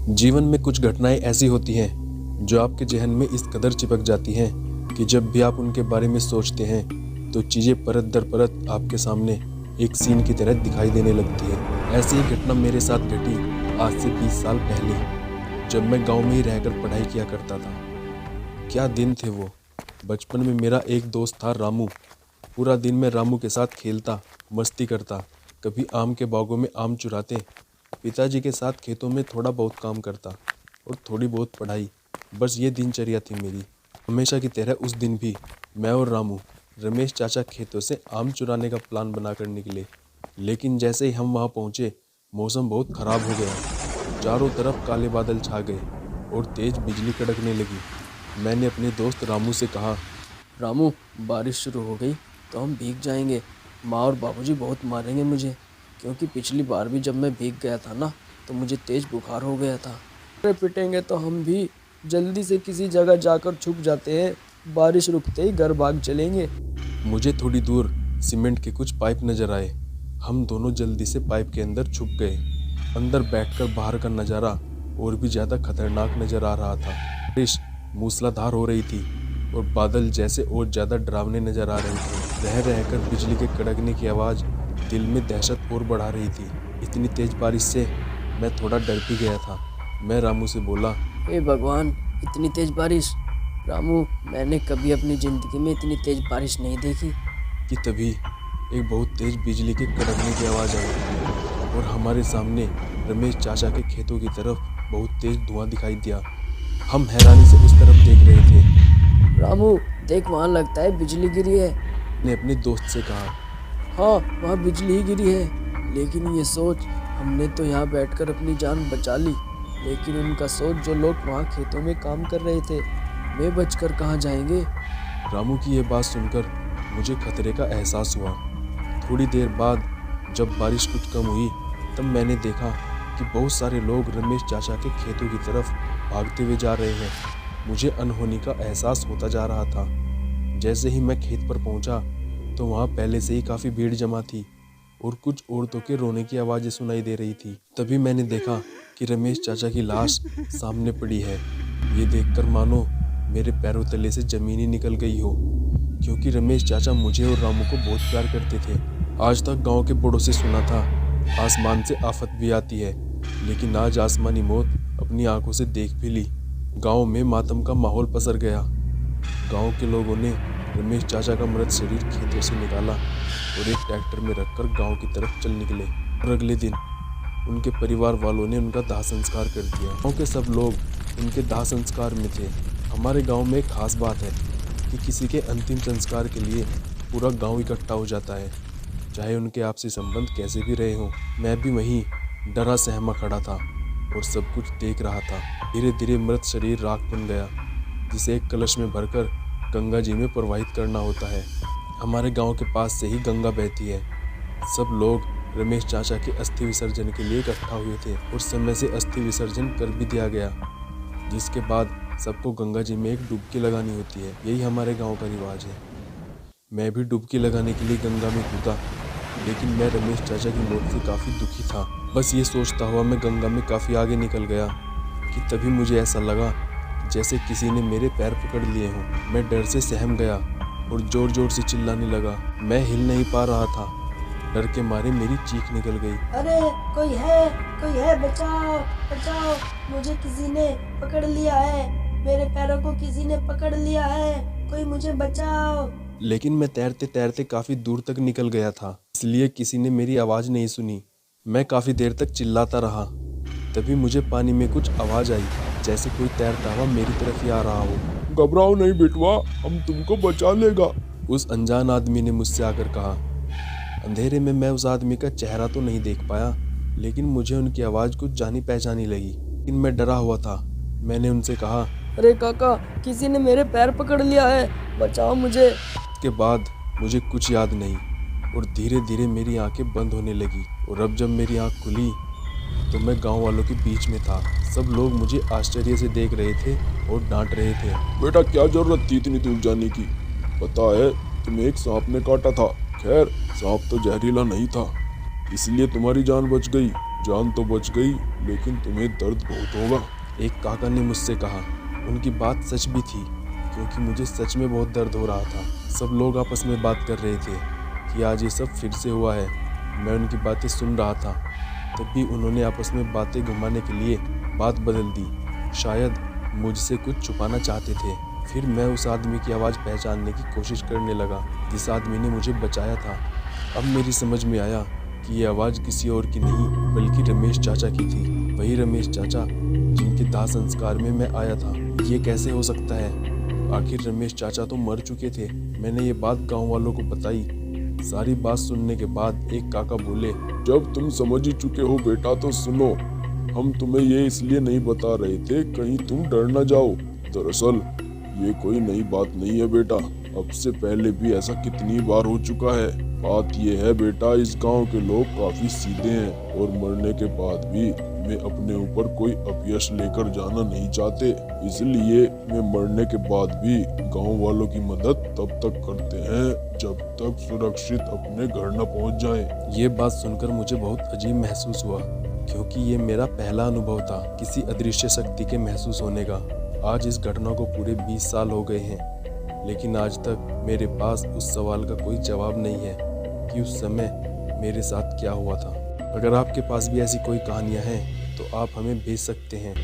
जीवन में कुछ घटनाएं ऐसी होती हैं जो आपके जहन में इस कदर चिपक जाती हैं कि जब भी आप उनके बारे में सोचते हैं तो चीज़ें परत दर परत आपके सामने एक सीन की तरह दिखाई देने लगती है। ऐसी ही घटना मेरे साथ घटी आज से 20 साल पहले, जब मैं गांव में ही रहकर पढ़ाई किया करता था। क्या दिन थे वो। बचपन में मेरा एक दोस्त था रामू। पूरा दिन मैं रामू के साथ खेलता, मस्ती करता, कभी आम के बागों में आम चुराते, पिताजी के साथ खेतों में थोड़ा बहुत काम करता और थोड़ी बहुत पढ़ाई। बस ये दिनचर्या थी मेरी। हमेशा की तरह उस दिन भी मैं और रामू रमेश चाचा खेतों से आम चुराने का प्लान बनाकर निकले। लेकिन जैसे ही हम वहाँ पहुँचे, मौसम बहुत ख़राब हो गया। चारों तरफ काले बादल छा गए और तेज़ बिजली कड़कने लगी। मैंने अपने दोस्त रामू से कहा, रामू, बारिश शुरू हो गई तो हम भीग जाएंगे। माँ और बाबूजी बहुत मारेंगे मुझे, क्योंकि पिछली बार भी जब मैं भीग गया था ना तो मुझे तेज़ बुखार हो गया था। अरे पिटेंगे तो हम भी जल्दी से किसी जगह जाकर छुप जाते हैं। बारिश रुकते ही घर भाग चलेंगे। मुझे थोड़ी दूर सीमेंट के कुछ पाइप नजर आए। हम दोनों जल्दी से पाइप के अंदर छुप गए। अंदर बैठकर बाहर का नज़ारा और भी ज़्यादा खतरनाक नजर आ रहा था। बारिश मूसलाधार हो रही थी और बादल जैसे और ज़्यादा डरावने नजर आ रहे थे। रह रहकर बिजली के कड़कने की आवाज़ दिल में दहशत और बढ़ा रही थी। इतनी तेज बारिश से मैं थोड़ा डर भी गया था। मैं रामू से बोला, हे भगवान, इतनी तेज़ बारिश! रामू, मैंने कभी अपनी ज़िंदगी में इतनी तेज़ बारिश नहीं देखी। कि तभी एक बहुत तेज बिजली के कड़कने की आवाज़ आई और हमारे सामने रमेश चाचा के खेतों की तरफ बहुत तेज धुआं दिखाई दिया। हम हैरानी से उस तरफ देख रहे थे। रामू, देख, वहाँ लगता है बिजली गिरी है। मैंने अपने दोस्त से कहा, हाँ, वहाँ बिजली ही गिरी है। लेकिन ये सोच, हमने तो यहाँ बैठकर अपनी जान बचा ली, लेकिन उनका सोच जो लोग वहाँ खेतों में काम कर रहे थे, वे बचकर कहाँ जाएंगे। रामू की यह बात सुनकर मुझे खतरे का एहसास हुआ। थोड़ी देर बाद जब बारिश कुछ कम हुई तब मैंने देखा कि बहुत सारे लोग रमेश चाचा के खेतों की तरफ भागते हुए जा रहे हैं। मुझे अनहोनी का एहसास होता जा रहा था। जैसे ही मैं खेत पर पहुंचा तो वहां पहले से ही काफ़ी भीड़ जमा थी और कुछ औरतों के रोने की आवाज़ें सुनाई दे रही थी। तभी मैंने देखा कि रमेश चाचा की लाश सामने पड़ी है। ये देखकर मानो मेरे पैरों तले से ज़मीन ही निकल गई हो, क्योंकि रमेश चाचा मुझे और रामू को बहुत प्यार करते थे। आज तक गांव के बड़ों से सुना था आसमान से आफत भी आती है, लेकिन आज आसमानी मौत अपनी आंखों से देख भी ली। गांव में मातम का माहौल पसर गया। गांव के लोगों ने रमेश चाचा का मृत शरीर खेतों से निकाला और एक ट्रैक्टर में रखकर गांव की तरफ चल निकले। और अगले दिन उनके परिवार वालों ने उनका दाह संस्कार कर दिया। गांव के सब लोग उनके दाह संस्कार में थे। हमारे गांव में एक खास बात है कि किसी के अंतिम संस्कार के लिए पूरा गांव इकट्ठा हो जाता है, चाहे उनके आपसी संबंध कैसे भी रहे हों। मैं भी वहीं डरा सहमा खड़ा था और सब कुछ देख रहा था। धीरे धीरे मृत शरीर राख बन गया, जिसे एक कलश में भरकर गंगा जी में प्रवाहित करना होता है। हमारे गांव के पास से ही गंगा बहती है। सब लोग रमेश चाचा के अस्थि विसर्जन के लिए इकट्ठा हुए थे और समय से अस्थि विसर्जन कर भी दिया गया, जिसके बाद सबको गंगा जी में एक डुबकी लगानी होती है। यही हमारे गांव का रिवाज है। मैं भी डुबकी लगाने के लिए गंगा में कूदा, लेकिन मैं रमेश चाचा की मौत से काफ़ी दुखी था। बस ये सोचता हुआ मैं गंगा में काफ़ी आगे निकल गया कि तभी मुझे ऐसा लगा जैसे किसी ने मेरे पैर पकड़ लिए हों। मैं डर से सहम गया और ज़ोर ज़ोर से चिल्लाने लगा। मैं हिल नहीं पा रहा था। डर के मारे मेरी चीख निकल गई। अरे कोई है, बचाओ बचाओ, मुझे किसी ने पकड़ लिया है, मेरे पैरों को किसी ने पकड़ लिया है, कोई मुझे बचाओ। लेकिन मैं तैरते तैरते काफ़ी दूर तक निकल गया था, इसलिए किसी ने मेरी आवाज़ नहीं सुनी। मैं काफ़ी देर तक चिल्लाता रहा। तभी मुझे पानी में कुछ आवाज़ आई, जैसे कोई तैरता हुआ मेरी तरफ ही आ रहा हो। घबराओ नहीं बेटवा, हम तुमको बचा लेगा, उस अनजान आदमी ने मुझसे आकर कहा। अंधेरे में मैं उस आदमी का चेहरा तो नहीं देख पाया, लेकिन मुझे उनकी आवाज़ कुछ जानी पहचानी लगी। लेकिन मैं डरा हुआ था। मैंने उनसे कहा, अरे काका, किसी ने मेरे पैर पकड़ लिया है, बचाओ मुझे। के बाद मुझे कुछ याद नहीं और धीरे धीरे मेरी आंखें बंद होने लगी। और अब जब मेरी आंख खुली तो मैं गांव वालों के बीच में था। सब लोग मुझे आश्चर्य से देख रहे थे और डांट रहे थे। बेटा क्या जरूरत थी इतनी दूर जाने की, पता है तुम्हें एक सांप ने काटा था। खैर सांप तो जहरीला नहीं था, इसलिए तुम्हारी जान बच गई। जान तो बच गई, लेकिन तुम्हें दर्द बहुत होगा। एक काका ने मुझसे कहा। उनकी बात सच भी थी, क्योंकि मुझे सच में बहुत दर्द हो रहा था। सब लोग आपस में बात कर रहे थे कि आज ये सब फिर से हुआ है। मैं उनकी बातें सुन रहा था, तभी उन्होंने आपस में बातें घुमाने के लिए बात बदल दी। शायद मुझसे कुछ छुपाना चाहते थे। फिर मैं उस आदमी की आवाज़ पहचानने की कोशिश करने लगा जिस आदमी ने मुझे बचाया था। अब मेरी समझ में आया कि ये आवाज़ किसी और की नहीं बल्कि रमेश चाचा की थी। वही रमेश चाचा जिनके दाह संस्कार में मैं आया था। ये कैसे हो सकता है? आखिर रमेश चाचा तो मर चुके थे। मैंने ये बात गांव वालों को बताई। सारी बात सुनने के बाद एक काका बोले, जब तुम समझ ही चुके हो बेटा तो सुनो, हम तुम्हें ये इसलिए नहीं बता रहे थे कहीं तुम डर न जाओ। दरअसल ये कोई नई बात नहीं है बेटा, अब से पहले भी ऐसा कितनी बार हो चुका है। बात ये है बेटा, इस गांव के लोग काफी सीधे हैं और मरने के बाद भी वे अपने ऊपर कोई अपयश लेकर जाना नहीं चाहते। इसलिए वे मरने के बाद भी गांव वालों की मदद तब तक करते हैं जब तक सुरक्षित अपने घर न पहुंच जाएं। ये बात सुनकर मुझे बहुत अजीब महसूस हुआ, क्योंकि ये मेरा पहला अनुभव था किसी अदृश्य शक्ति के महसूस होने का। आज इस घटना को पूरे 20 साल हो गए हैं, लेकिन आज तक मेरे पास उस सवाल का कोई जवाब नहीं है कि उस समय मेरे साथ क्या हुआ था। अगर आपके पास भी ऐसी कोई कहानियाँ हैं तो आप हमें भेज सकते हैं।